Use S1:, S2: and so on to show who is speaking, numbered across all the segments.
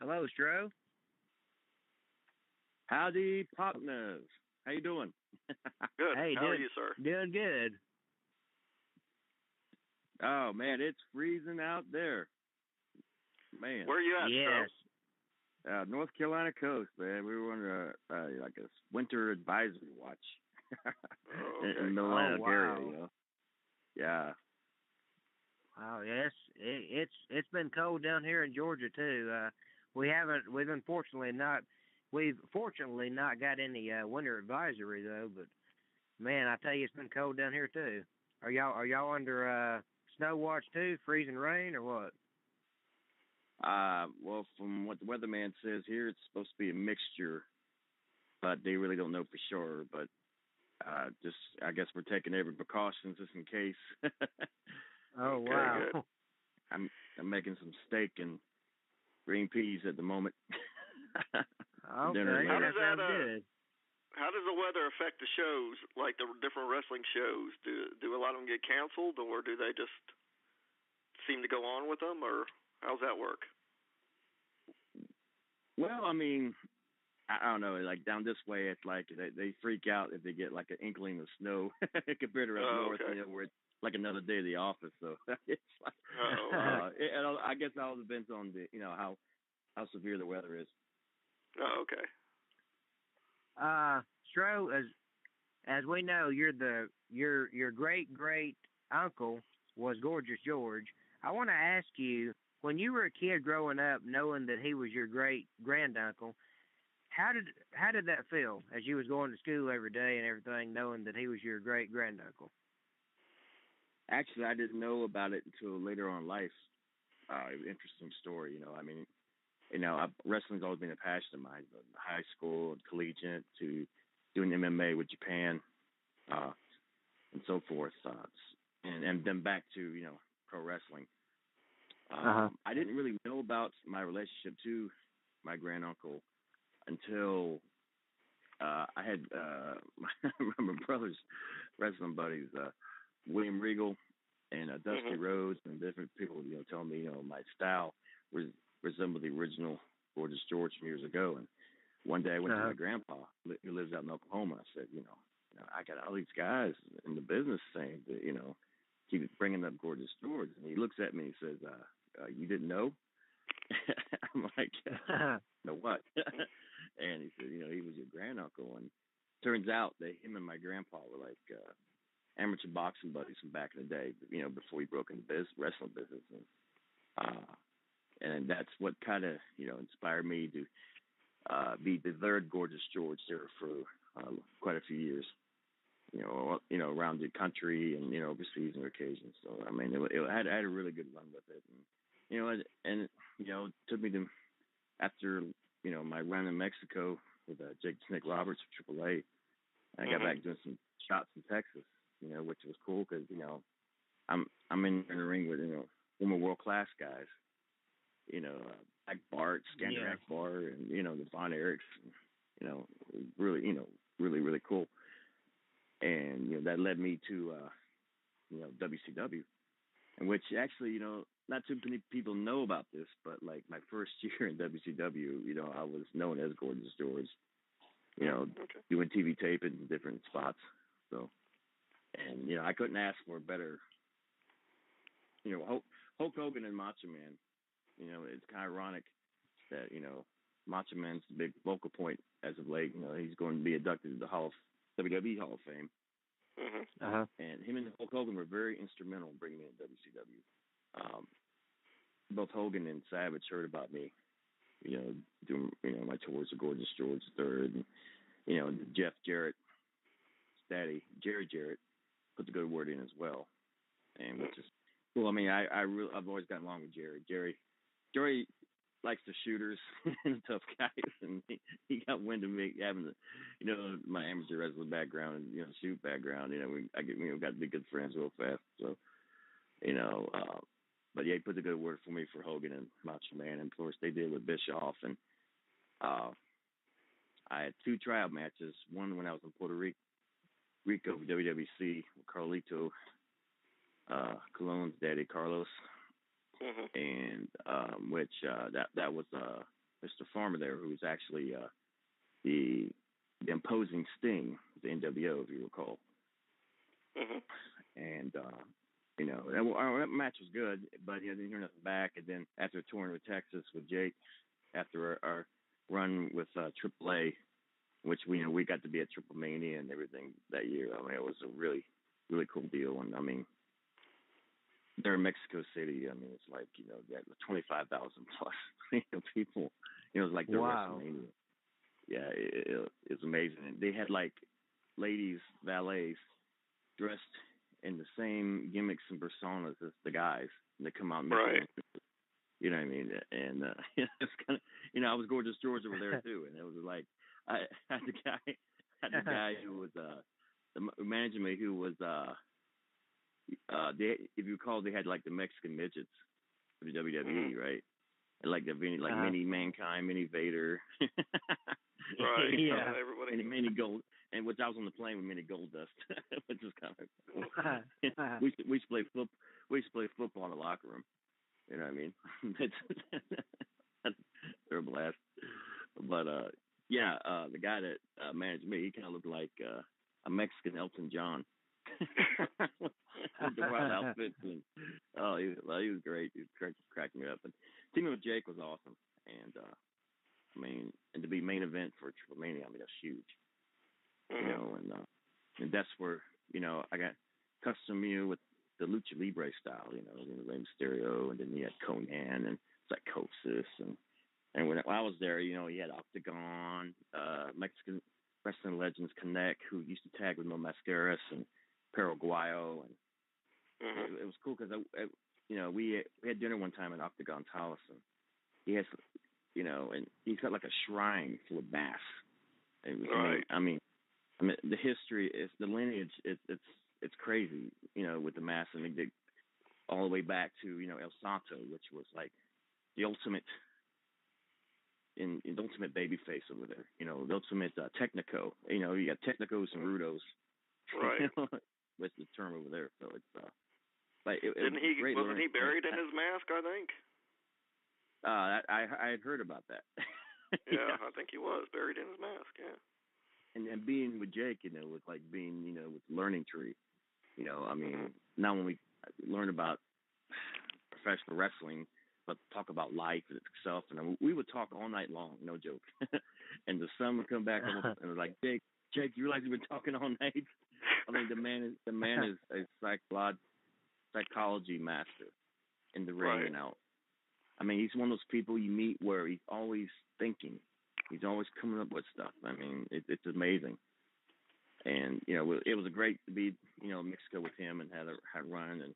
S1: Hello, Stro.
S2: Howdy, partners. How you doing?
S3: Good.
S1: Hey,
S3: How are you, sir?
S1: doing good.
S2: Oh man, it's freezing out there. Man.
S3: Where are you at,
S1: Yes.
S2: North Carolina coast, man. We were under like a winter advisory watch
S3: okay.
S2: in the Atlanta
S1: wow.
S2: area. You know? Yeah.
S1: Wow, yes, it's been cold down here in Georgia too. We've fortunately not got any winter advisory though. But man, I tell you, it's been cold down here too. Are y'all under snow watch too, freezing rain or what?
S2: Well, from what the weatherman says here, it's supposed to be a mixture, but they really don't know for sure. But just I guess we're taking every precautions just in case.
S1: Oh
S3: Okay,
S1: wow.
S3: good.
S2: I'm making some steak and green peas at the moment.
S1: Okay,
S2: Dinner
S3: How
S2: later.
S3: does
S1: that
S3: that,
S1: sounds good.
S3: How does the weather affect the shows, like the different wrestling shows? Do a lot of them get canceled, or do they just seem to go on with them, or how's that work?
S2: Well, I mean, I don't know. Like down this way, it's like they freak out if they get like an inkling of snow compared to up north,
S3: okay.
S2: you know, where it's like another day of the office. So it's like, I guess it all depends on the, you know, how severe the weather is.
S3: Oh, okay.
S1: Stro, as we know, your great uncle was Gorgeous George. I want to ask you, when you were a kid growing up, knowing that he was your great granduncle, how did that feel as you was going to school every day and everything, knowing that he was your great granduncle?
S2: Actually, I didn't know about it until later on in life. Interesting story, you know. I mean, you know, wrestling's always been a passion of mine, from high school, collegiate, to doing MMA with Japan, and so forth, and then back to, you know, pro wrestling. I didn't really know about my relationship to my granduncle until I had my brother's wrestling buddies, William Regal and Dusty Rhodes, and different people, you know, telling me, you know, my style resembled the original Gorgeous George from years ago. And one day I went to my grandpa, who lives out in Oklahoma. I said, you know, I got all these guys in the business saying that, you know, keep bringing up Gorgeous George. And he looks at me and says, you didn't know? I'm like, no what? And he said, you know, he was your granduncle. And turns out that him and my grandpa were like amateur boxing buddies from back in the day, you know, before he broke into wrestling business. And that's what kind of, you know, inspired me to be the third Gorgeous George there for quite a few years. You know, around the country and, you know, overseas on occasions. So I mean, I had a really good run with it, and you know, and you know, it took me to, after, you know, my run in Mexico with Jake Snake Roberts of AAA, I got back doing some shots in Texas, you know, which was cool because, you know, I'm in the ring with, you know, former world class guys, you know, Jack Bart, Skander Akbar, and, you know, the Von Erichs, you know, really cool. And, you know, that led me to, you know, WCW, in which actually, you know, not too many people know about this, but like my first year in WCW, you know, I was known as Gorgeous George, you know, doing TV tape in different spots. So, and, you know, I couldn't ask for a better, you know, Hulk Hogan and Macho Man. You know, it's kind of ironic that, you know, Macho Man's the big focal point as of late. You know, he's going to be inducted to the WWE Hall of Fame. And him and Hulk Hogan were very instrumental in bringing me to WCW. Both Hogan and Savage heard about me, you know, doing, you know, my tours of Gorgeous George III, and, you know, Jeff Jarrett's daddy, Jerry Jarrett, put the good word in as well, and which is cool. I mean, I've always gotten along with Jerry. Jerry likes the shooters and the tough guys, and he got wind of me having the, you know, my amateur wrestling background and, you know, shoot background. You know, got to be good friends real fast. So, you know, but yeah, he put the good word for me for Hogan and Macho Man, and of course they did with Bischoff. And I had 2 tryout matches. One when I was in Puerto Rico with WWC with Carlito Colon's daddy, Carlos. And which that was Mr. Farmer there, who was actually the imposing Sting, the NWO, if you recall.
S3: Mhm.
S2: And that match was good, but I didn't hear nothing back. And then after touring with Texas with Jake, after our run with AAA, which we got to be at Triple Mania and everything that year. I mean, it was a really, really cool deal. And I mean, there in Mexico City, I mean, it's like, they had 25,000 plus people. It was like the WrestleMania. Yeah, it's amazing. And they had like ladies, valets, dressed in the same gimmicks and personas as the guys. And they come out and make
S3: right.
S2: You know what I mean? And it's kind of, I was Gorgeous George over there too, and it was like I had the guy who was managing me, who was if you recall, they had like the Mexican midgets for the WWE, right? And like Mini Mankind, Mini Vader,
S3: right?
S2: Yeah,
S3: everybody.
S2: and Mini Gold, and which I was on the plane with Mini Gold Dust, which was kind of we used to play football in the locker room. You know what I mean? They're a blast. But the guy that managed me, he kind of looked like a Mexican Elton John. With the wild outfits, and he was great. He was cracking me up. And teaming with Jake was awesome. And I mean, and to be main event for Triple Mania, I mean, that's huge.
S3: Mm-hmm.
S2: And that's where I got custom with the Lucha Libre style, Rey Mysterio, and then you had Conan and Psychosis, and when I was there, you had Octagon, Mexican Wrestling Legends Connect, who used to tag with No Mascaras, and Paraguayo, and it was cool because we had dinner one time at Octagon's house, and he has, and he's got like a shrine full of mass.
S3: Right.
S2: I mean, the history is the lineage. It's crazy, with the mass, and they all the way back to El Santo, which was like the ultimate the ultimate babyface over there. The ultimate Technico. You got Technicos and Rudos.
S3: Right.
S2: What's the term over there? So it's wasn't
S3: he buried in his mask? I think.
S2: I had heard about that.
S3: Yeah, I think he was buried in his mask. Yeah.
S2: And being with Jake, was like being, with Learning Tree. I mean, not only learn about professional wrestling, but talk about life itself. And we would talk all night long, no joke. And the sun would come back and it was like, Jake, you realize we've been talking all night? I mean, the man is a psychology master in the ring and out. I mean, he's one of those people you meet where he's always thinking. He's always coming up with stuff. I mean, it's amazing. And, it was great to be, in Mexico with him and had a run and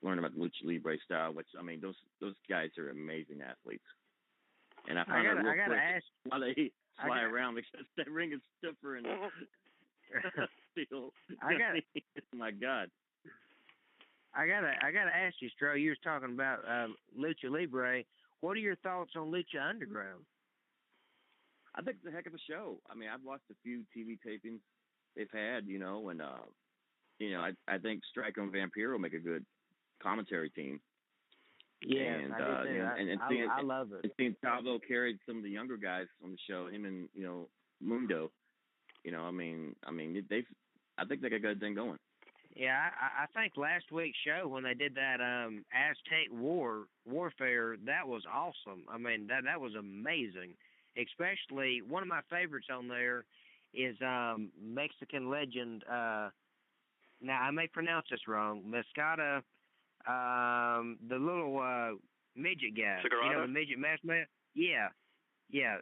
S2: learn about the Lucha Libre style, which, I mean, those guys are amazing athletes. And I found out real quick why they fly around, because that ring is stiffer and steel. My God.
S1: I gotta ask you, Stro. You was talking about Lucha Libre. What are your thoughts on Lucha Underground?
S2: I think it's a heck of a show. I mean, I've watched a few TV tapings they've had, and I think Striker and Vampiro make a good commentary team.
S1: Yeah,
S2: and
S1: I do too. I love it.
S2: And seeing Chavo carried some of the younger guys on the show, him and Mundo. I think they got a good thing going.
S1: Yeah, I think last week's show when they did that Aztec warfare, that was awesome. I mean, that was amazing. Especially one of my favorites on there is Mexican legend. Now I may pronounce this wrong. Mascata, the little midget guy.
S3: Cigarata?
S1: The midget mask man. Yeah.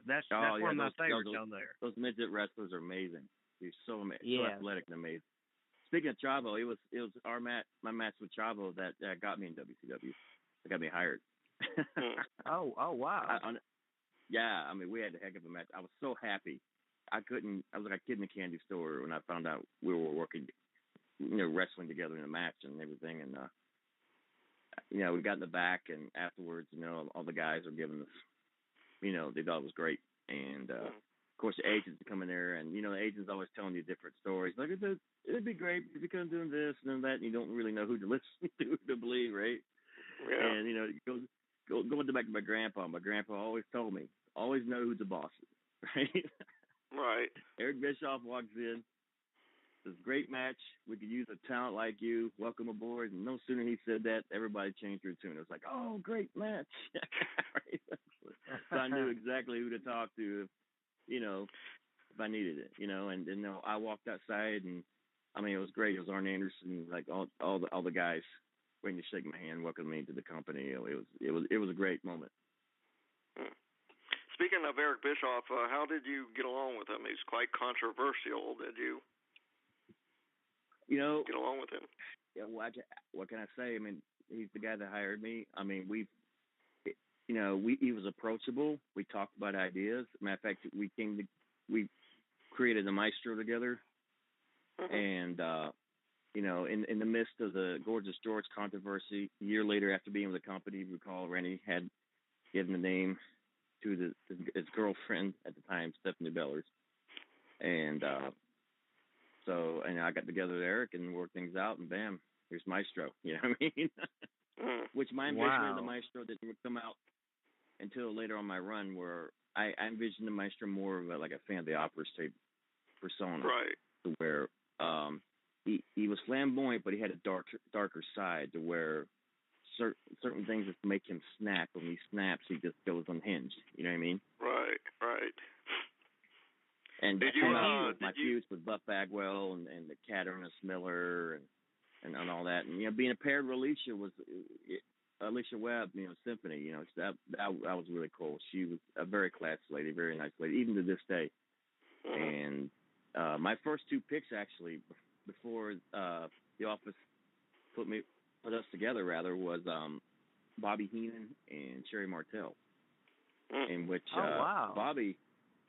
S1: That's one of my favorites on there.
S2: Those midget wrestlers are amazing. They're so amazing,
S1: so
S2: athletic and amazing. Speaking of Chavo, it was my match with Chavo that got me in WCW. That got me hired.
S1: Oh wow.
S2: I mean, we had a heck of a match. I was so happy. I was like a kid in a candy store when I found out we were working, wrestling together in a match and everything. And, we got in the back, and afterwards, all the guys were giving us, they thought it was great. And, of course, the agents come in there, and, the agents always telling you different stories. Like, it'd be great if you come doing this and that, and you don't really know who to listen to believe, right?
S3: Yeah.
S2: And, going back to my grandpa. My grandpa always told me, always know who the boss is, right?
S3: Right.
S2: Eric Bischoff walks in, says, "Great match. We could use a talent like you. Welcome aboard." And no sooner he said that, everybody changed their tune. It was like, "Oh, great match!" Right? So I knew exactly who to talk to, if I needed it, And then I walked outside, and I mean, it was great. It was Arn Anderson, like all the guys waiting to shake my hand, welcome me to the company. It was a great moment.
S3: Speaking of Eric Bischoff, how did you get along with him? He's quite controversial. Did you get along with him?
S2: Yeah, what can I say? I mean, he's the guy that hired me. I mean, he was approachable. We talked about ideas. Matter of fact, we created the Maestro together, and in the midst of the Gorgeous George controversy, a year later after being with the company, you recall Rennie had given the name to his girlfriend at the time, Stephanie Bellers, and I got together with Eric and worked things out, and bam, here's Maestro. You know what I mean? Which my envisionment of the Maestro didn't come out until later on my run, where I envisioned the Maestro more of like a fan of the opera type persona,
S3: right?
S2: Where he was flamboyant, but he had a darker side to where certain things just make him snap. When he snaps, he just goes unhinged. You know what I mean?
S3: Right.
S2: And my feuds with Buff Bagwell and the Ernest Miller and all that, and being a paired with Alicia Webb, Symphony, that was really cool. She was a very classy lady, very nice lady, even to this day. And my first two picks actually before the office put us together was Bobby Heenan and Sherry Martel, in which Bobby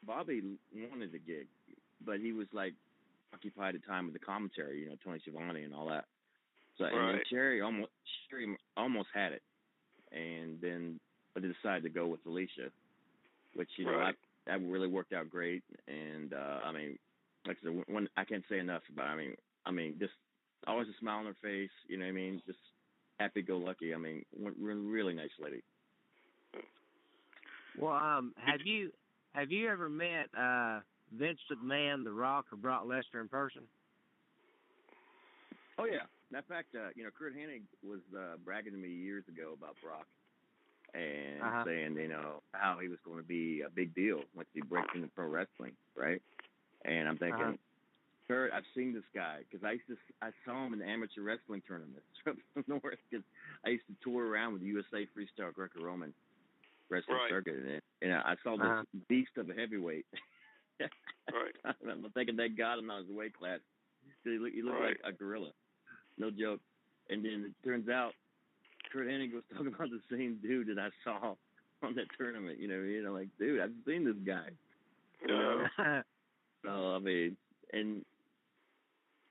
S2: wanted the gig, but he was like occupied at the time with the commentary, Tony Schiavone and all that. So and then Sherry almost had it, but they decided to go with Alicia, which that really worked out great. And I mean, like I said, I can't say enough about. I mean, just always a smile on her face. You know what I mean? Just happy-go-lucky. I mean, really nice lady.
S1: Well, have you ever met Vince McMahon, The Rock, or Brock Lesnar in person?
S2: Oh yeah. Matter of fact, Kurt Hennig was bragging to me years ago about Brock and saying, how he was going to be a big deal once he breaks into pro wrestling, right? And I'm thinking, Kurt, I've seen this guy because I saw him in the amateur wrestling tournaments from North, because I used to tour around with the USA Freestyle Greco-Roman wrestling circuit, and I saw this beast of a heavyweight. I'm thinking that got him out of his weight class. He looked like a gorilla, no joke. And then it turns out Kurt Hennig was talking about the same dude that I saw on that tournament. Like, dude, I've seen this guy. So I mean, and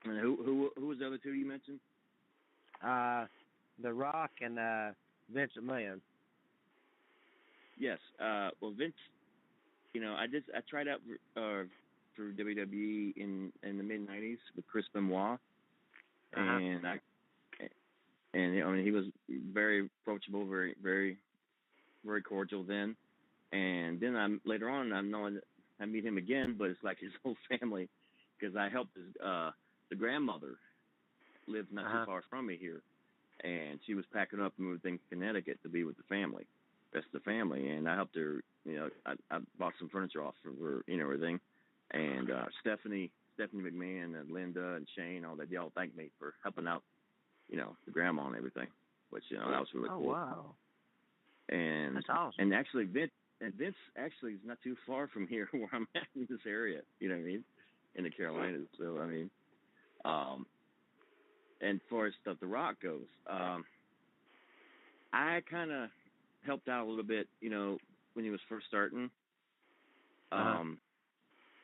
S2: who was the other two you mentioned?
S1: The Rock and Vince McMahon.
S2: Yes. Well, Vince, I tried out for WWE in the mid '90s with Chris Benoit, and he was very approachable, very very very cordial then. And then later on I meet him again, but it's like his whole family, because I helped the grandmother lived not too far from me here, and she was packing up and moving to Connecticut to be with the family, rest of the family, and I helped her. I bought some furniture off of her, everything, and Stephanie McMahon and Linda and Shane, all that, they all thanked me for helping out, the grandma and everything, which that was really cool.
S1: Oh wow!
S2: And
S1: that's awesome.
S2: And actually, Vince actually is not too far from here where I'm at in this area. You know what I mean? In the Carolinas. So I mean, and far as stuff The Rock goes, I kind of helped out a little bit, when he was first starting,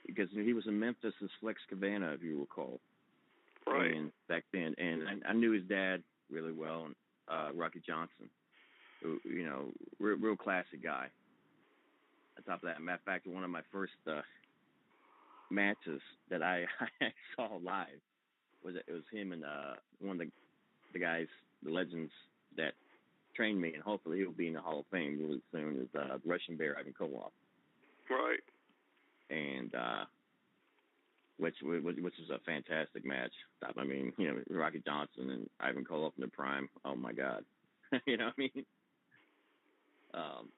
S2: because he was in Memphis as Flex Cabana, if you recall.
S3: Right.
S2: And back then, and I knew his dad really well, and Rocky Johnson, who, real classy guy. On top of that, matter of fact, one of my first matches that I saw live was him and one of the guys, the legends that trained me, and hopefully he'll be in the Hall of Fame really soon. Is Russian Bear Ivan Koloff,
S3: Right.
S2: and which is a fantastic match. I mean, Rocky Johnson and Ivan Koloff in the prime. Oh my God, you know what I mean?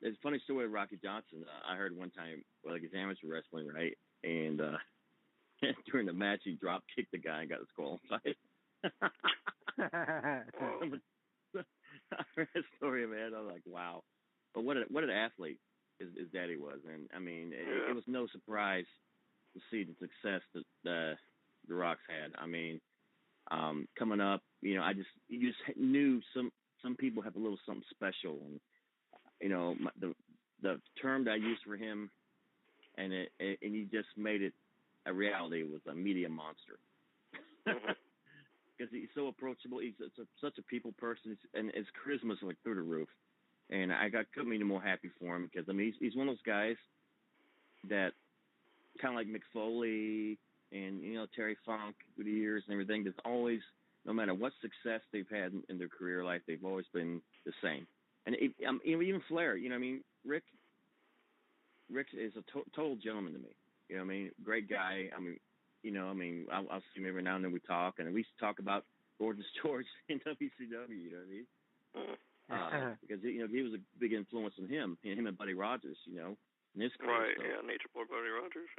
S2: It's a funny story with Rocky Johnson. I heard one time, like his amateur wrestling, right? And during the match, he drop kicked the guy and got disqualified. I heard that story, man. I was like, wow. But what an athlete his daddy was, and I mean, it was no surprise to see the success that the Rocks had. I mean, coming up, you just knew some people have a little something special, and the term that I used for him, and he just made it a reality, was a media monster. Because he's so approachable. He's such a people person, and his charisma is like through the roof. And I couldn't be more happy for him, because I mean he's one of those guys that kind of like Mick Foley and Terry Funk through the years and everything. There's always, no matter what success they've had in their career life, they've always been the same. And even Flair, I mean, Rick is a total gentleman to me. You know what I mean? Great guy. I mean, I'll see him every now and then. We talk, and we used to talk about Gorgeous George in WCW. You know what I mean? Because he was a big influence on him and Buddy Rogers. In his career.
S3: Right.
S2: So.
S3: Yeah, Nature Boy Buddy Rogers.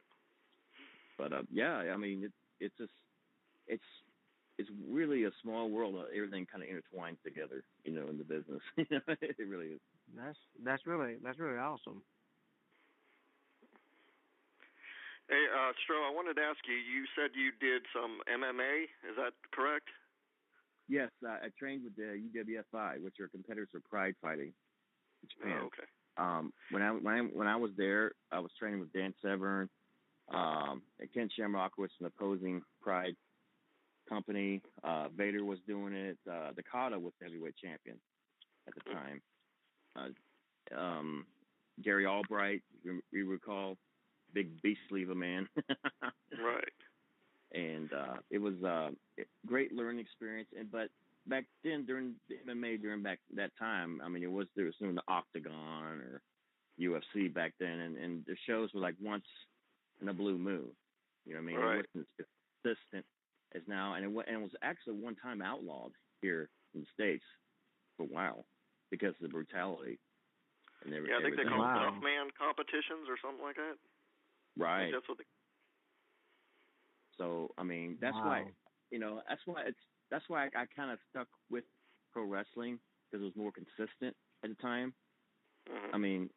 S2: But yeah, I mean, it's really a small world. Everything kind of intertwines together, in the business. It really is.
S1: That's really awesome.
S3: Hey, Stro, I wanted to ask you. You said you did some MMA. Is that correct?
S2: Yes, I trained with the UWFI, which are competitors for Pride Fighting in Japan.
S3: Oh, okay.
S2: When I was there, I was training with Dan Severn, and Ken Shamrock was an opposing Pride company. Vader was doing it. Dakota was the heavyweight champion at the time. Gary Albright, you recall, big beastly of a man.
S3: Right.
S2: And it was a great learning experience. But back then, during the MMA, back that time, I mean, there was no the Octagon or UFC back then, and the shows were like once in a blue moon. You know what I mean?
S3: Right.
S2: It wasn't as consistent as now, and it was actually one time outlawed here in the States for a while because of the brutality. And
S3: I think they call
S1: Wow.
S3: it tough man competitions or something like that.
S2: Right.
S3: That's what.
S2: So I mean, that's why I kind of stuck with pro wrestling, because it was more consistent at the time.
S3: Mm-hmm.
S2: I mean,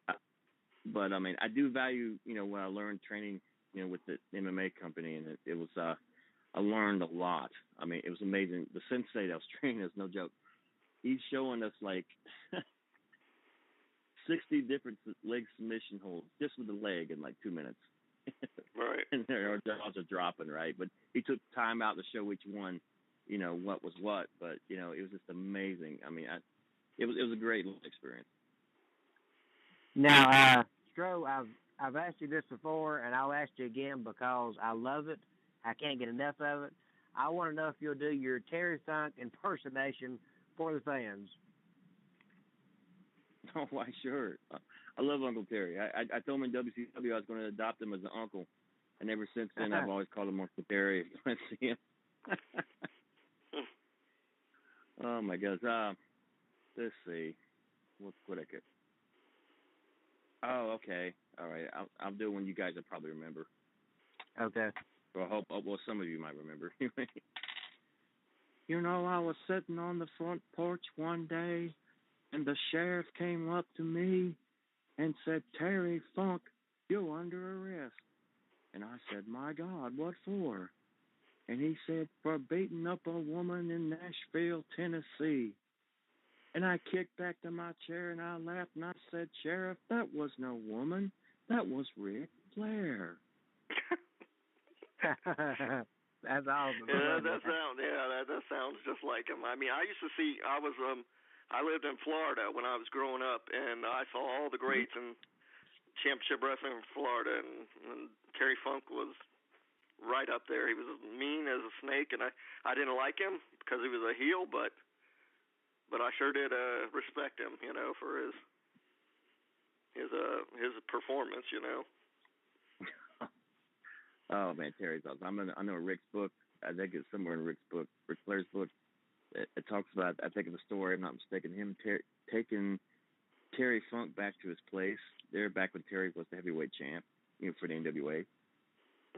S2: I do value what I learned training with the MMA company, and it was I learned a lot. I mean, it was amazing. The sensei that was training us, no joke, he's showing us like 60 different leg submission holds just with the leg in like 2 minutes.
S3: Right.
S2: And our jaws are dropping, right? But he took time out to show each one, what was what. But it was just amazing. I mean, it was a great experience.
S1: Now, Stro, I've asked you this before, and I'll ask you again because I love it. I can't get enough of it. I want to know if you'll do your Terry Funk impersonation for the fans.
S2: Oh, why, sure. I love Uncle Terry. I told him in WCW I was going to adopt him as an uncle, and ever since then I've always called him Uncle Terry when I see him. Oh my gosh. Let's see. What I could. Oh, okay. All right. I'll do one you guys will probably remember.
S1: Okay.
S2: Or I hope. Well, some of you might remember. I was sitting on the front porch one day, and the sheriff came up to me and said, "Terry Funk, you're under arrest." And I said, "My God, what for?" And he said, "For beating up a woman in Nashville, Tennessee." And I kicked back to my chair and I laughed and I said, "Sheriff, that was no woman. That was Ric Flair."
S1: That's awesome.
S3: That sounds just like him. I mean, I used to see. I lived in Florida when I was growing up, and I saw all the greats in championship wrestling in Florida, and Terry Funk was right up there. He was as mean as a snake, and I didn't like him because he was a heel, but but I sure did respect him, for his performance,
S2: Oh man, Terry's awesome. I know Rick's book. I think it's somewhere in Rick Flair's book. It talks about, I think of the story, if I'm not mistaken, him taking Terry Funk back to his place. They're back when Terry was the heavyweight champ, for the NWA.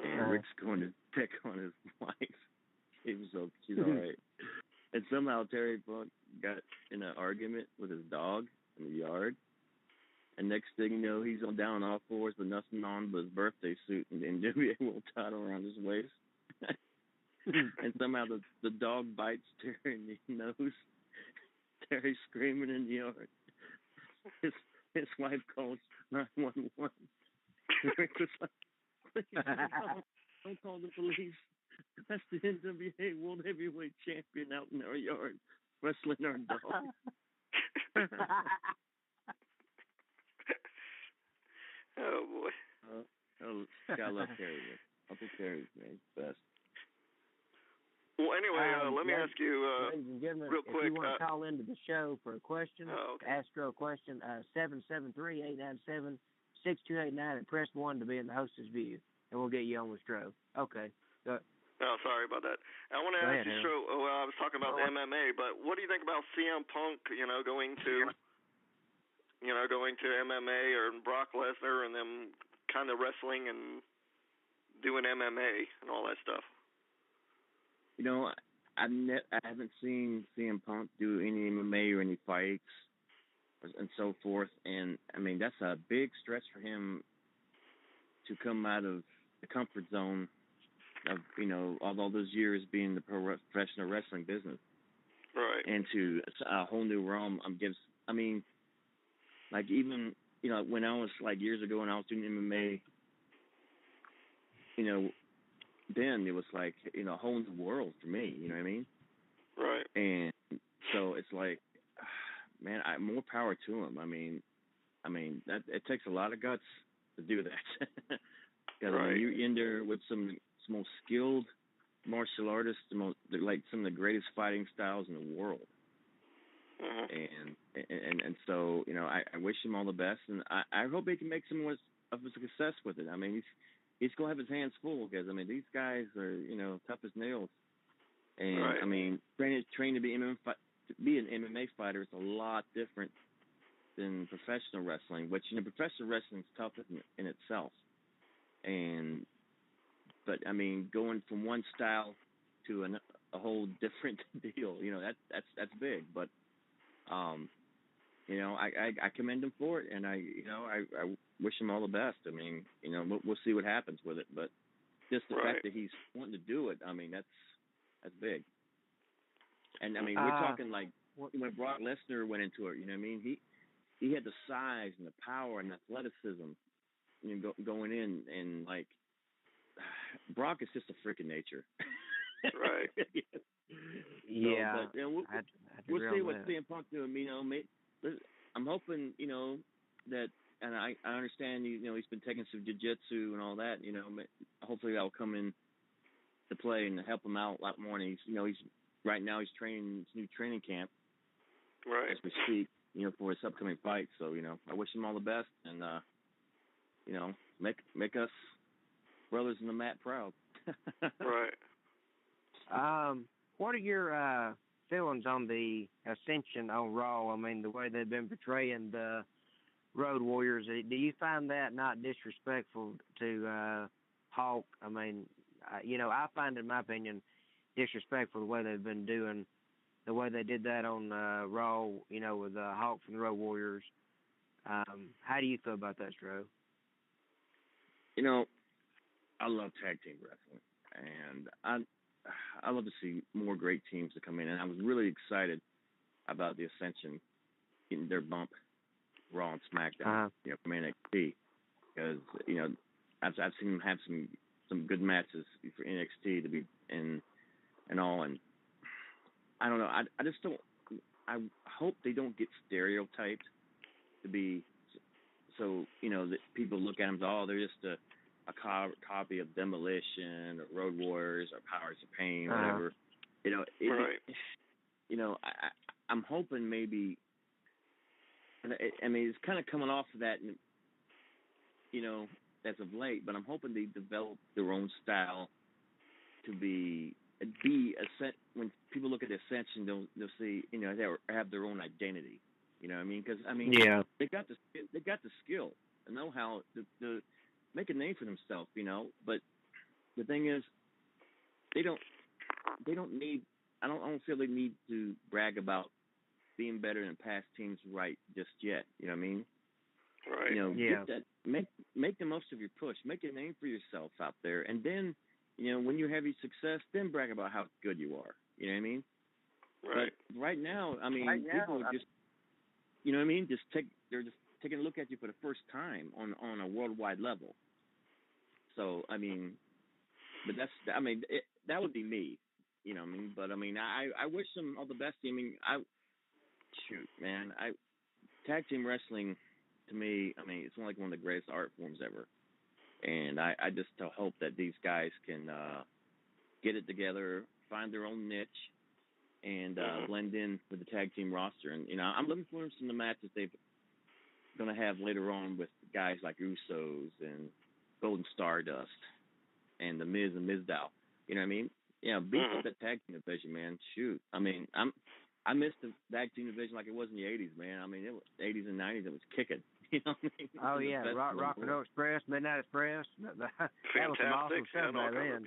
S2: And Rick's going to pick on his wife. She's all right. And somehow Terry Funk got in an argument with his dog in the yard. And next thing you know, he's on down all fours with nothing on but his birthday suit and the NWA world title around his waist. And somehow the dog bites Terry in the nose. Terry's screaming in the yard. His wife calls 911. Rick was like, please don't call the police. That's the NWA World Heavyweight Champion out in our yard wrestling our dog.
S3: Oh boy.
S2: Gotta love Terry. Uncle Terry's man, best.
S3: Well, anyway, let me ask you,
S1: ladies and gentlemen,
S3: real quick.
S1: If you want to call into the show for a question, ask Stro a question, 773-897-6289, and press 1 to be in the hostess view, and we'll get you on with Stro. Okay.
S3: Oh, sorry about that. I want to ask you, Stro. Well, I was talking about the MMA, but what do you think about CM Punk? Going to MMA, or Brock Lesnar, and them kind of wrestling and doing MMA and all that stuff.
S2: I haven't seen CM Punk do any MMA or any fights and so forth, and I mean that's a big stretch for him to come out of the comfort zone of all those years being the professional wrestling business,
S3: right?
S2: Into a whole new realm. Like even when I was like years ago when I was doing MMA, then it was like a whole new world for me. You know what I mean?
S3: Right.
S2: And so it's like, man, more power to him. I mean that it takes a lot of guts to do that. Because
S3: right.
S2: You're in there with some most skilled martial artists, like some of the greatest fighting styles in the world.
S3: Mm-hmm.
S2: And so I wish him all the best, and I hope he can make some more of a success with it. I mean he's gonna have his hands full because these guys are tough as nails, and
S3: right.
S2: I mean trained to be an MMA fighter is a lot different than professional wrestling, which professional wrestling is tough in itself, but I mean going from one style to a whole different deal, that's big, but I commend him for it, and I wish him all the best. I mean, we'll see what happens with it, but just the
S3: right.
S2: fact that he's wanting to do it, I mean, that's big. And I mean, we're talking like when Brock Lesnar went into it, he had the size and the power and athleticism, going in, and like Brock is just a freaking nature.
S3: Right.
S1: Yeah.
S2: So, but we'll see what CM Punk do. I'm hoping, that, and I understand, he's been taking some jiu-jitsu and all that, hopefully that'll come in to play and help him out a lot more. And he's right now he's training his new training camp,
S3: right,
S2: as we speak, for his upcoming fight. So, I wish him all the best, and, make us brothers in the mat proud.
S3: Right.
S1: What are your feelings on the Ascension on Raw? I mean, the way they've been portraying the Road Warriors. Do you find that not disrespectful to Hawk? I mean, I find, in my opinion, disrespectful the way they've been doing, the way they did that on Raw, with Hawk from the Road Warriors. How do you feel about that, Stro?
S2: I love tag team wrestling, and I love to see more great teams to come in, and I was really excited about the Ascension getting their bump Raw and SmackDown, from NXT, because I've seen them have some good matches for NXT to be in and all, and I don't know, I just don't. I hope they don't get stereotyped to be so that people look at them as, oh, they're just a copy of Demolition or Road Warriors or Powers of Pain, whatever.
S3: Right.
S2: I'm hoping maybe. I mean, it's kind of coming off of that, you know, as of late. But I'm hoping they develop their own style to be when people look at Ascension, they'll see, you know, they have their own identity. You know what I mean? Because I mean,
S1: Yeah.
S2: they got the skill, the know-how to make a name for themselves. You know, but the thing is, they don't need. I don't feel they need to brag about being better than past teams right just yet. You know what I mean?
S3: Right.
S2: You know,
S1: Yeah.
S2: get that, make the most of your push, make a name for yourself out there, and then, you know, when you have your success, then brag about how good you are. You know what I mean?
S3: Right.
S2: But right now, I mean, people are just, you know what I mean? They're just taking a look at you for the first time on a worldwide level. So I mean, but that would be me. You know what I mean? But I mean, I wish them all the best. I mean, tag team wrestling, to me, I mean, it's like one of the greatest art forms ever. And I just hope that these guys can get it together, find their own niche, and blend in with the tag team roster. And, you know, I'm looking forward to the matches they're going to have later on with guys like Usos and Golden Stardust and The Miz and Mizdow. You know what I mean? You know, beef up that tag team division, man. Shoot. I mean, I missed the tag team division like it was in the 80s, man. I mean, it was 80s and 90s, it was kicking. You know what I mean?
S1: Oh, yeah. Rock and Roll Express, Midnight Express. That was some awesome stuff back then.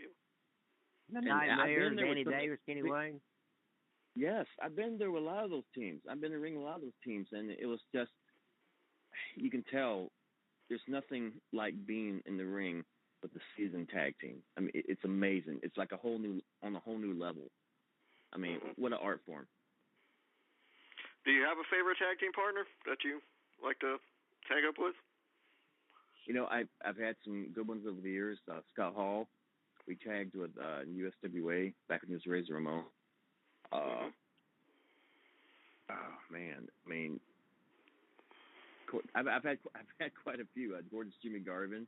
S1: The Nightmare, Danny Davis, Kenny Wayne.
S2: Yes, I've been there with a lot of those teams. I've been in the ring with a lot of those teams, and it was just, you can tell there's nothing like being in the ring with the seasoned tag team. I mean, it's amazing. It's like on a whole new level. I mean, what an art form.
S3: Do you have a favorite tag team partner that you like to tag up with?
S2: You know, I've had some good ones over the years. Scott Hall, we tagged with USWA back when he was Razor Ramon. Oh man, I mean, I've had quite a few. Gorgeous Jimmy Garvin.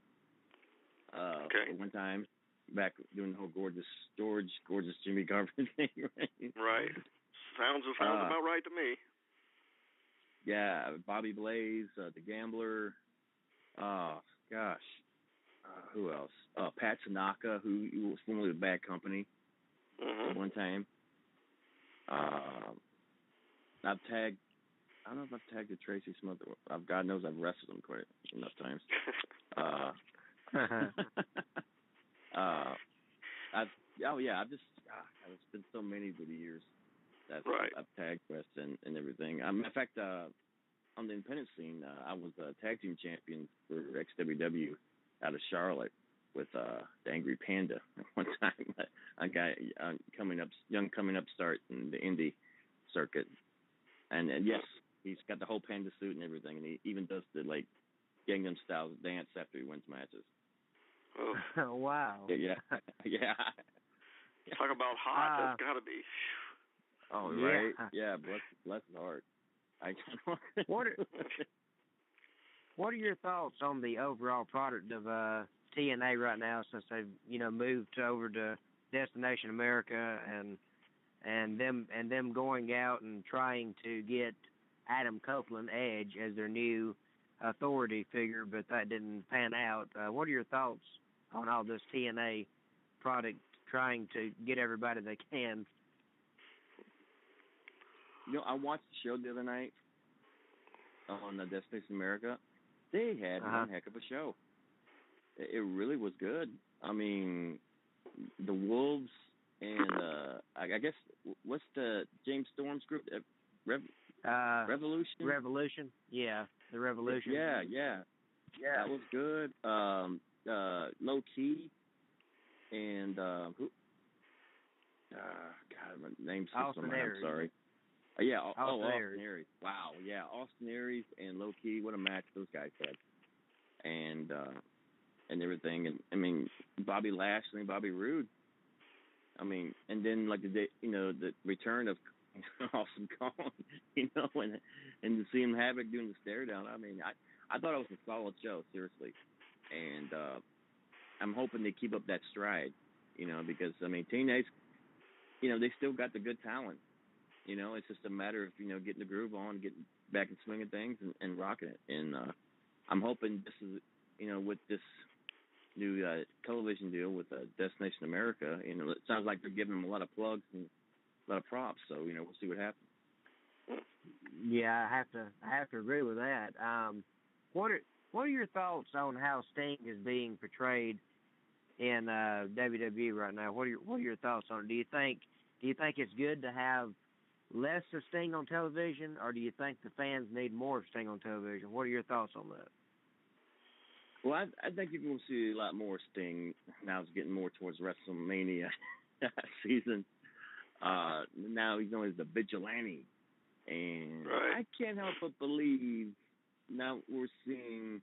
S2: One time back doing the whole gorgeous Jimmy Garvin thing, right?
S3: Right. Sounds about right to me.
S2: Yeah, Bobby Blaze, the Gambler. Oh gosh, who else? Pat Tanaka, who was formerly with Bad Company at one time. I've tagged. I don't know if I've tagged the Tracy Smith. God knows I've wrestled him quite enough times. It's been so many over the years that I've tagged with and everything. In fact, on the independent scene, I was a tag team champion for XWW out of Charlotte with the Angry Panda one time. A guy coming upstart in the indie circuit, and yes, he's got the whole panda suit and everything, and he even does the like Gangnam Style dance after he wins matches.
S1: Oh wow!
S2: Yeah.
S3: Talk about hot. That's gotta be.
S2: Oh right. Yeah. Bless his heart.
S1: What are your thoughts on the overall product of TNA right now, since they've moved over to Destination America and them going out and trying to get Adam Copeland, Edge, as their new authority figure, but that didn't pan out. What are your thoughts on all this TNA product trying to get everybody they can?
S2: I watched the show the other night on the Destination America. They had one heck of a show. It really was good. I mean, the Wolves and I guess what's the James Storm's group? Revolution.
S1: Revolution. Yeah, the Revolution.
S2: Yeah. That was good. Low Key and who? God, my name's
S1: Austin Aries.
S2: I'm sorry. Austin
S1: Aries.
S2: Aries. Wow, yeah, Austin Aries and Low Key. What a match those guys had, and everything. And I mean, Bobby Lashley, Bobby Roode. I mean, and then like the return of Awesome Kong, and to see him Havoc doing the stare down. I mean, I thought it was a solid show, seriously, and I'm hoping they keep up that stride, because I mean, teenage, they still got the good talent. it's just a matter of getting the groove on, getting back and swinging things, and rocking it. And I'm hoping this is with this new television deal with Destination America. It sounds like they're giving them a lot of plugs and a lot of props. So we'll see what happens.
S1: Yeah, I have to agree with that. What are your thoughts on how Sting is being portrayed in WWE right now? What are your thoughts on it? Do you think it's good to have less of Sting on television, or do you think the fans need more of Sting on television? What are your thoughts on that?
S2: Well, I think you're going to see a lot more Sting. Now it's getting more towards WrestleMania season. Now he's known as the Vigilante. And
S3: right.
S2: I can't help but believe now we're seeing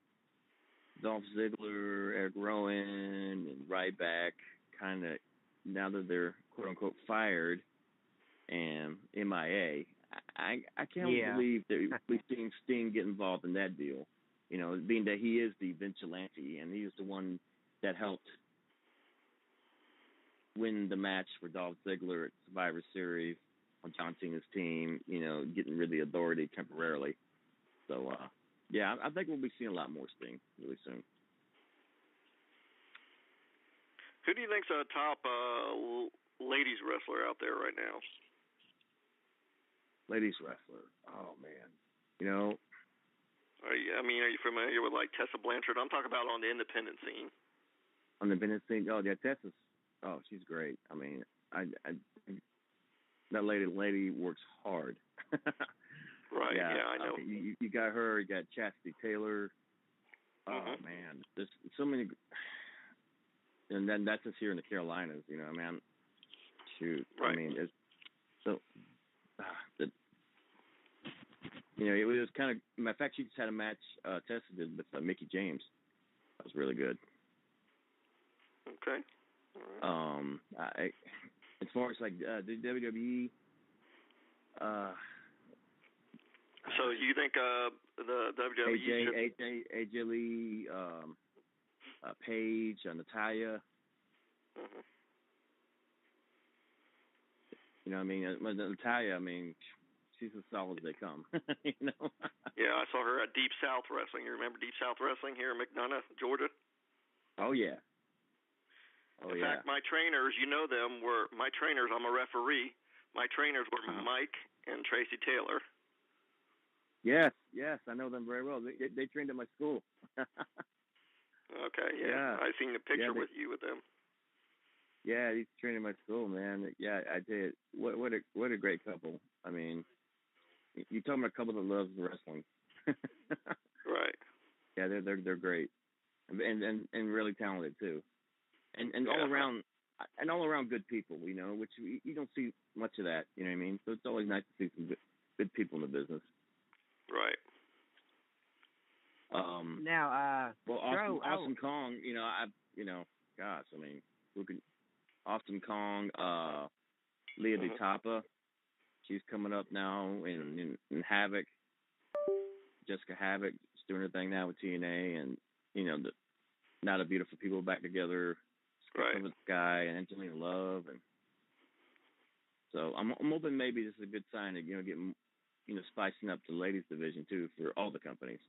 S2: Dolph Ziggler, Eric Rowan, and Ryback kind of, now that they're quote-unquote fired and MIA, I can't believe that we've seen Sting get involved in that deal. Being that he is the Vigilante, and he is the one that helped win the match for Dolph Ziggler at Survivor Series on John Cena's team, getting rid of the Authority temporarily. So, I think we'll be seeing a lot more Sting really soon.
S3: Who do you think's a top ladies wrestler out there right now?
S2: Ladies wrestler. Oh, man.
S3: Are you familiar with like Tessa Blanchard? I'm talking about on the independent scene.
S2: On the independent scene? Oh, yeah, Tessa's. Oh, she's great. I mean, that lady works hard.
S3: Right. Yeah, I know.
S2: You got her. You got Chastity Taylor. Oh man, there's so many. And then that's just here in the Carolinas. Shoot.
S3: Right.
S2: I mean, it's so. It was kind of. Matter of fact, she just had a match. Tessa did with Mickie James. That was really good.
S3: Okay. All right.
S2: As far as like the WWE.
S3: So you think the WWE
S2: AJ Lee, Paige, Natalya. Natalya. She's as solid as they come.
S3: Yeah, I saw her at Deep South Wrestling. You remember Deep South Wrestling here in McDonough, Georgia?
S2: Oh yeah.
S3: In fact, my trainers, were my trainers. I'm a referee. My trainers were Mike and Tracy Taylor.
S2: Yes, I know them very well. They trained at my school.
S3: Okay, yeah. I seen the picture with you with them.
S2: Yeah, he's trained at my school, man. Yeah, I did. What a great couple. I mean, you're talking about a couple that loves wrestling.
S3: Right.
S2: Yeah, they're great, and really talented too, and all around good people. Which you don't see much of that. You know what I mean? So it's always nice to see some good people in the business.
S3: Right.
S1: Now,
S2: Awesome Kong. Gosh, look at Awesome Kong. Leah DeTapa, she's coming up now in Havoc. Jessica Havoc is doing her thing now with TNA, and Not a Beautiful People back together.
S3: Right.
S2: With Sky and Angelina Love, and so I'm hoping maybe this is a good sign to get spicing up the ladies division too for all the companies.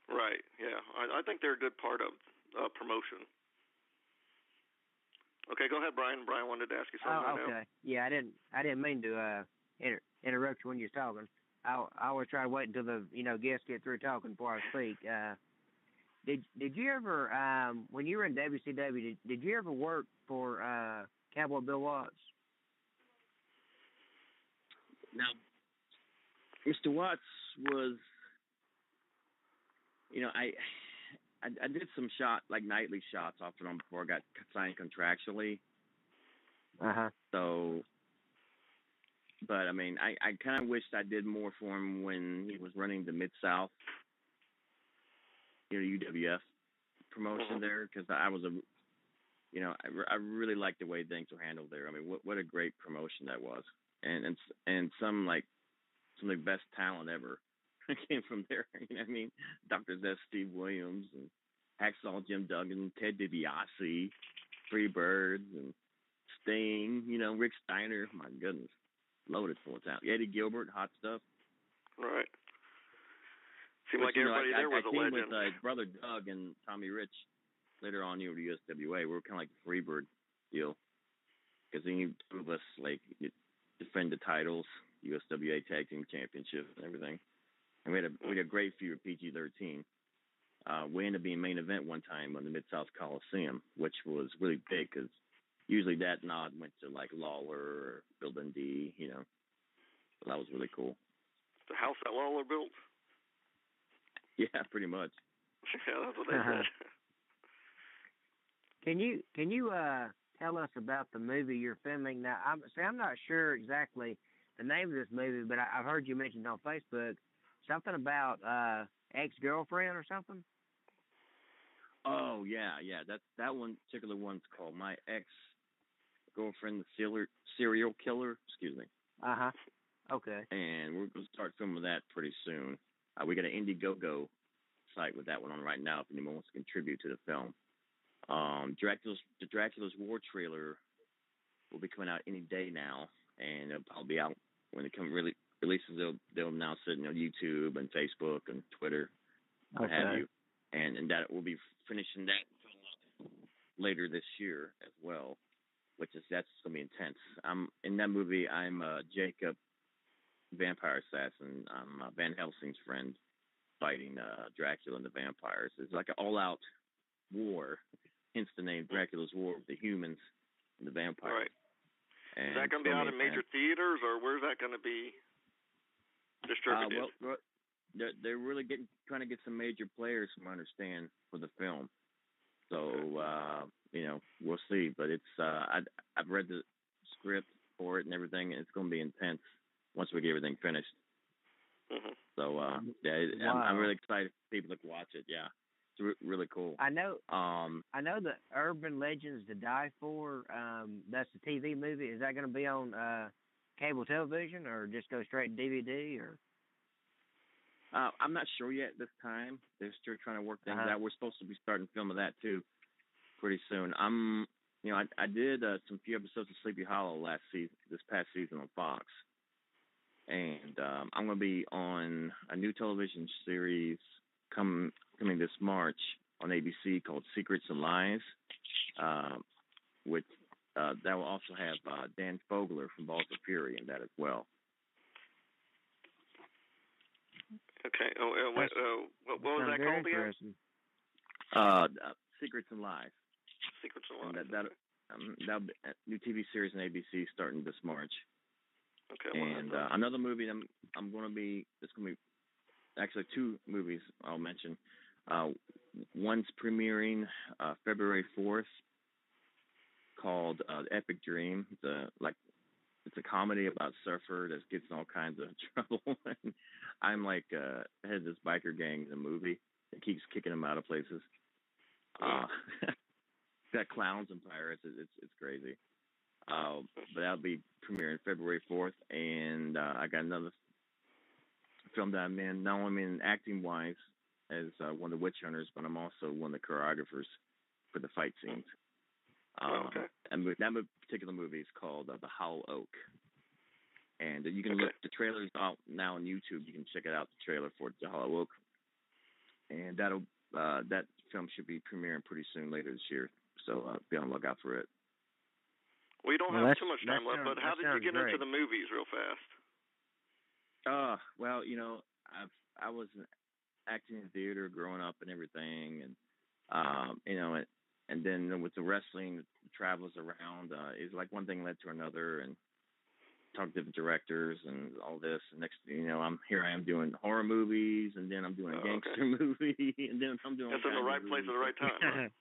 S3: Right. Yeah, I think they're a good part of promotion. Okay, go ahead, Brian. Brian wanted to ask you something.
S1: Oh, okay. Yeah, I didn't mean to interrupt you when you was talking. I always try to wait until the guests get through talking before I speak. Did you ever when you were in WCW did you ever work for Cowboy Bill Watts?
S2: Now, Mr. Watts was, I did some nightly shots off and on before I got signed contractually. So, but I kind of wished I did more for him when he was running the Mid-South, UWF promotion there, because I was I really liked the way things were handled there. What a great promotion that was, and some of the best talent ever came from there. Dr. Zest, Steve Williams, and Hacksaw Jim Duggan, Ted DiBiase, Freebirds, and Sting. Rick Steiner. My goodness. loaded full of talent. Eddie Gilbert, hot stuff.
S3: Right. Seemed
S2: But,
S3: like everybody there was a legend.
S2: I teamed with his brother Doug and Tommy Rich later on over to USWA. We were kind of like the Freebird deal. Because then two of us, like, defend the titles, USWA Tag Team Championship and everything. And we had a great feud with PG-13. We ended up being main event one time on the Mid-South Coliseum, which was really big because usually that nod went to, like, Lawler or Bill Dundee, you know. So that was really cool.
S3: The house that Lawler built?
S2: Yeah, pretty much.
S3: Yeah, that's what they said.
S1: Can you tell us about the movie you're filming now? I'm not sure exactly the name of this movie, but I've heard you mentioned on Facebook something about ex-girlfriend or something.
S2: Oh yeah. That one particular one's called My Ex-Girlfriend, the Serial Killer. Excuse me.
S1: Okay.
S2: And we're going to start filming that pretty soon. We got an Indiegogo site with that one on right now if anyone wants to contribute to the film. The Dracula's War trailer will be coming out any day now, and it'll probably be out when it releases. They'll announce it on YouTube and Facebook and Twitter, what have you. And that we'll be finishing that film later this year as well, that's going to be intense. In that movie, I'm Jacob, vampire assassin. I'm Van Helsing's friend fighting Dracula and the vampires. It's like an all-out war, hence the name Dracula's War with the humans and the vampires.
S3: Right. And is that going to be out in major theaters, or where's that going to be distributed?
S2: Well, they're really trying to get some major players, from what I understand, for the film. So, we'll see. But it's I've read the script for it and everything, and it's going to be intense once we get everything finished. Mm-hmm. So, wow. I'm really excited for people to watch it. Yeah, it's really cool.
S1: I know the Urban Legends to Die For. That's the TV movie. Is that going to be on cable television or just go straight to DVD or?
S2: I'm not sure yet this time. They're still trying to work things out. We're supposed to be starting filming that too pretty soon. I did some few episodes of Sleepy Hollow this past season on Fox. And I'm going to be on a new television series coming this March on ABC called Secrets and Lies, which that will also have Dan Fogler from Balls of Fury in that as well.
S3: Okay. What was that called again?
S2: Secrets and Lies.
S3: Secrets and Lies.
S2: That'll be a new TV series on ABC starting this March.
S3: Okay.
S2: And another movie I'm going to be. It's going to be actually two movies I'll mention. One's premiering February 4th called Epic Dream. It's a comedy about a surfer that gets in all kinds of trouble. I'm like head of this biker gang in the movie that keeps kicking him out of places. Got clowns and pirates. It's crazy. But that'll be premiering February 4th. And I got another film that I'm in. Not only in acting wise as one of the witch hunters, but I'm also one of the choreographers for the fight scenes.
S3: Okay.
S2: And that particular movie is called The Hollow Oak. And you can look, the trailer's out now on YouTube. You can check it out, the trailer for The Hollow Oak. And that film should be premiering pretty soon later this year. So be on the lookout for it.
S3: We don't have too much time left, but how did you get into the movies real fast?
S2: Well, I was acting in theater growing up and everything, and and then with the wrestling, the travels around, it's like one thing led to another, and talked to different directors and all this. And next thing you know, I am doing horror movies, and then I'm doing a gangster movie, and then I'm doing.
S3: That's in the right place at the right time. Right?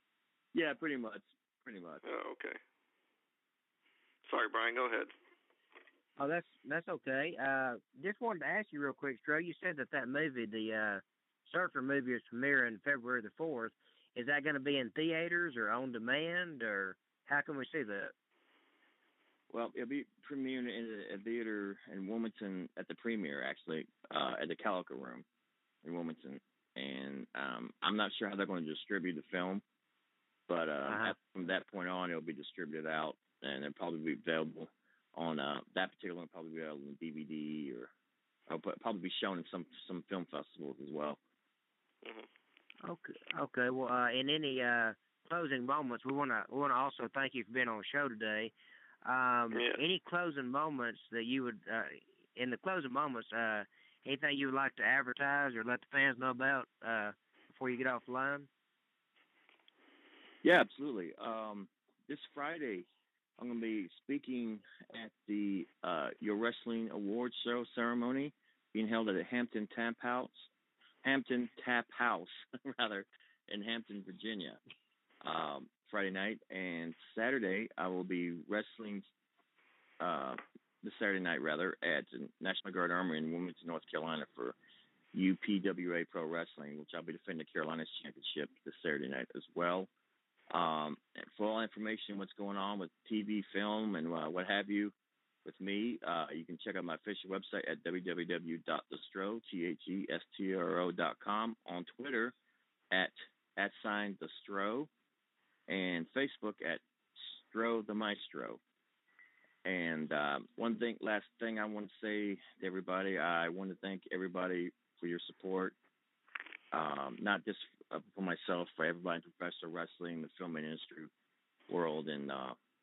S2: Yeah, pretty much.
S3: Oh, okay. Sorry, Brian. Go ahead.
S1: Oh, that's okay. Just wanted to ask you real quick, Stro. You said that movie, the Surfer movie, is premiering February the 4th. Is that going to be in theaters or on demand, or how can we see that?
S2: Well, it'll be premiering in a theater in Wilmington at the premiere, actually, at the Calico Room in Wilmington. And I'm not sure how they're going to distribute the film, but from that point on, it'll be distributed out, and it'll probably be available on that particular one will probably be on DVD, or I'll probably be shown in some film festivals as well.
S3: Mm-hmm.
S1: Okay. Well, in any closing moments, we wanna also thank you for being on the show today. Any closing moments that you would in the closing moments, anything you would like to advertise or let the fans know about before you get off the line?
S2: Yeah, absolutely. This Friday, I'm going to be speaking at the Your Wrestling Awards show ceremony being held at the Hampton Tap House, rather, in Hampton, Virginia. Friday night, and Saturday I will be wrestling. The Saturday night rather at the National Guard Armory in Wilmington, North Carolina for UPWA Pro Wrestling, which I'll be defending the Carolinas Championship this Saturday night as well. And for all information, what's going on with TV, film, and what have you with me, you can check out my official website at www.thestro.com, on Twitter at @thestro, and Facebook at Stro the Maestro. And last thing I want to say to everybody, I want to thank everybody for your support, not just for myself, for everybody in professional wrestling, the film industry world, and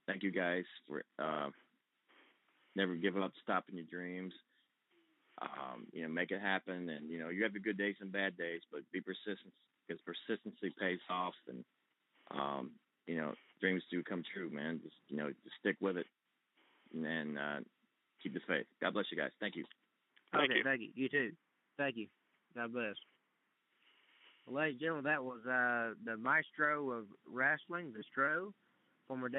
S2: thank you guys for never give up, stopping your dreams. Make it happen, and you have your good days and bad days, but be persistent, because persistency pays off, and dreams do come true, man. Just stick with it, and keep the faith. God bless you guys. Thank you.
S1: Thank you. You too. Thank you. God bless. Well, ladies and gentlemen, that was the maestro of wrestling, the Stro, former